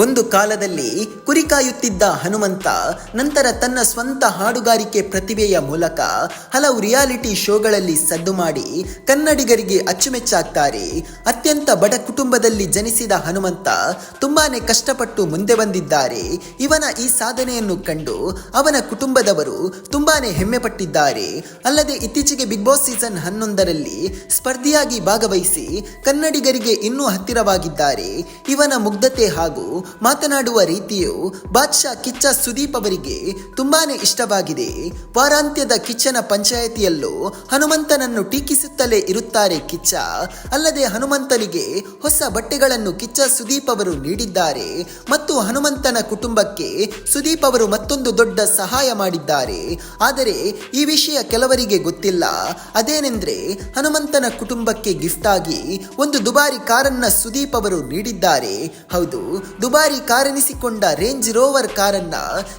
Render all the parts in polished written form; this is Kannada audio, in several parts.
ಒಂದು ಕಾಲದಲ್ಲಿ ಕುರಿ ಕಾಯುತ್ತಿದ್ದ ಹನುಮಂತ ನಂತರ ತನ್ನ ಸ್ವಂತ ಹಾಡುಗಾರಿಕೆ ಪ್ರತಿಭೆಯ ಮೂಲಕ ಹಲವು ರಿಯಾಲಿಟಿ ಶೋಗಳಲ್ಲಿ ಸದ್ದು ಮಾಡಿ ಕನ್ನಡಿಗರಿಗೆ ಅಚ್ಚುಮೆಚ್ಚಾಗ್ತಾರೆ. ಅತ್ಯಂತ ಬಡ ಕುಟುಂಬದಲ್ಲಿ ಜನಿಸಿದ ಹನುಮಂತ ತುಂಬಾನೇ ಕಷ್ಟಪಟ್ಟು ಮುಂದೆ ಬಂದಿದ್ದಾರೆ. ಇವನ ಈ ಸಾಧನೆಯನ್ನು ಕಂಡು ಅವನ ಕುಟುಂಬದವರು ತುಂಬಾನೇ ಹೆಮ್ಮೆ ಪಟ್ಟಿದ್ದಾರೆ. ಅಲ್ಲದೆ ಇತ್ತೀಚೆಗೆ ಬಿಗ್ ಬಾಸ್ ಸೀಸನ್ 11ರಲ್ಲಿ ಸ್ಪರ್ಧಿಯಾಗಿ ಭಾಗವಹಿಸಿ ಕನ್ನಡಿಗರಿಗೆ ಇನ್ನೂ ಹತ್ತಿರವಾಗಿದ್ದಾರೆ. ಇವನ ಮುಗ್ಧತೆ ಹಾಗೂ ಮಾತನಾಡುವ ರೀತಿಯು ಬಾದ್ಶಾ ಕಿಚ್ಚ ಸುದೀಪ್ ಅವರಿಗೆ ತುಂಬಾನೇ ಇಷ್ಟವಾಗಿದೆ. ವಾರಾಂತ್ಯದ ಕಿಚ್ಚನ ಪಂಚಾಯಿತಿಯಲ್ಲೂ ಹನುಮಂತನನ್ನು ಟೀಕಿಸುತ್ತಲೇ ಇರುತ್ತಾರೆ ಕಿಚ್ಚ. ಅಲ್ಲದೆ ಹನುಮಂತನಿಗೆ ಹೊಸ ಬಟ್ಟೆಗಳನ್ನು ಕಿಚ್ಚ ಸುದೀಪ್ ಅವರು ನೀಡಿದ್ದಾರೆ ಮತ್ತು ಹನುಮಂತನ ಕುಟುಂಬಕ್ಕೆ ಸುದೀಪ್ ಅವರು ಮತ್ತೊಂದು ದೊಡ್ಡ ಸಹಾಯ ಮಾಡಿದ್ದಾರೆ. ಆದರೆ ಈ ವಿಷಯ ಕೆಲವರಿಗೆ ಗೊತ್ತಿಲ್ಲ. ಅದೇನೆಂದ್ರೆ ಹನುಮಂತನ ಕುಟುಂಬಕ್ಕೆ ಗಿಫ್ಟ್ ಆಗಿ ಒಂದು ದುಬಾರಿ ಕಾರನ್ನ ಸುದೀಪ್ ಅವರು ನೀಡಿದ್ದಾರೆ. ಹೌದು, ದುಬಾರಿ ಕಾರೆನಿಸಿಕೊಂಡ ರೇಂಜ್ ರೋವರ್ ಕಾರನ್ನ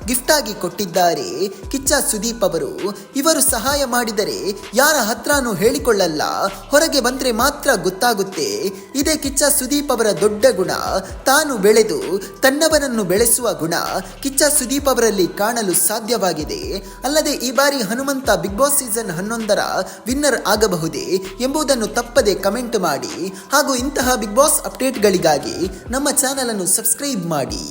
ಗಿಫ್ಟ್ ಆಗಿ ಕೊಟ್ಟಿದ್ದಾರೆ ಕಿಚ್ಚ ಸುದೀಪ್ ಅವರು. ಇವರು ಸಹಾಯ ಮಾಡಿದರೆ ಯಾರ ಹತ್ರನೂ ಹೇಳಿಕೊಳ್ಳಲ್ಲ, ಹೊರಗೆ ಬಂದ್ರೆ ಮಾತ್ರ ಗೊತ್ತಾಗುತ್ತೆ. ಇದೇ ಕಿಚ್ಚ ಸುದೀಪ್ ಅವರ ದೊಡ್ಡ ಗುಣ. ತಾನು ಬೆಳೆದು ತನ್ನವರನ್ನು ಬೆಳೆಸುವ ಗುಣ ಕಿಚ್ಚ ಸುದೀಪ್ ಅವರಲ್ಲಿ ಕಾಣಲು ಸಾಧ್ಯವಾಗಿದೆ. ಅಲ್ಲದೆ ಈ ಬಾರಿ ಹನುಮಂತ ಬಿಗ್ ಬಾಸ್ ಸೀಸನ್ 11ರ ವಿನ್ನರ್ ಆಗಬಹುದೇ ಎಂಬುದನ್ನು ತಪ್ಪದೆ ಕಮೆಂಟ್ ಮಾಡಿ. ಹಾಗೂ ಇಂತಹ ಬಿಗ್ ಬಾಸ್ ಅಪ್ಡೇಟ್ಗಳಿಗಾಗಿ ನಮ್ಮ ಚಾನಲ್ ಅನ್ನು ಸಬ್ಸ್ಕ್ರೈಬ್ ಮಾಡಿ.